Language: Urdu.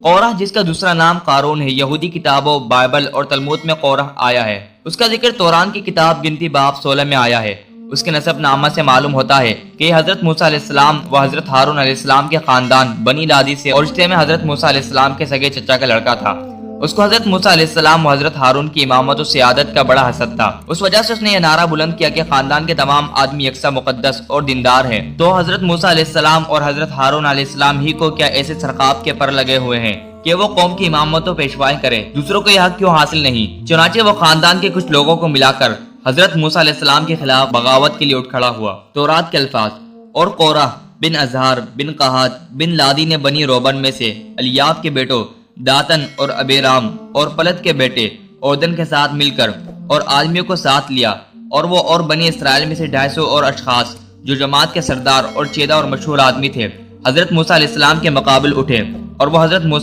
قورہ جس کا دوسرا نام قارون ہے، یہودی کتابوں بائبل اور تلمود میں قورہ آیا ہے۔ اس کا ذکر توران کی کتاب گنتی باب 16 میں آیا ہے۔ اس کے نسب نامہ سے معلوم ہوتا ہے کہ یہ حضرت موسیٰ علیہ السلام و حضرت ہارون علیہ السلام کے خاندان بنی لادی سے اور رشتے میں حضرت موسیٰ علیہ السلام کے سگے چچا کا لڑکا تھا۔ اس کو حضرت موسیٰ علیہ السلام و حضرت ہارون کی امامت و سیادت کا بڑا حسد تھا۔ اس وجہ سے اس نے یہ نعرہ بلند کیا کہ خاندان کے تمام آدمی یکساں مقدس اور دیندار ہیں، تو حضرت موسیٰ علیہ السلام اور حضرت ہارون علیہ السلام ہی کو کیا ایسے سرقاب کے پر لگے ہوئے ہیں کہ وہ قوم کی امامت و پیشوائی کرے، دوسروں کو یہ حق کیوں حاصل نہیں؟ چنانچہ وہ خاندان کے کچھ لوگوں کو ملا کر حضرت موسیٰ علیہ السلام کے خلاف بغاوت کے لیے اٹھ کھڑا ہوا۔ تورات کے الفاظ: اور قورہ بن ازہار بن قہات بن لادی نے بنی روبن میں سے الیاب کے بیٹوں داتن اور ابیرام اور پلت کے بیٹے اودن کے ساتھ مل کر اور آدمیوں کو ساتھ لیا، اور وہ اور بنی اسرائیل میں سے 250 اور اشخاص جو جماعت کے سردار اور چیدہ اور مشہور آدمی تھے حضرت موسیٰ علیہ السلام کے مقابل اٹھے، اور وہ حضرت موسیٰ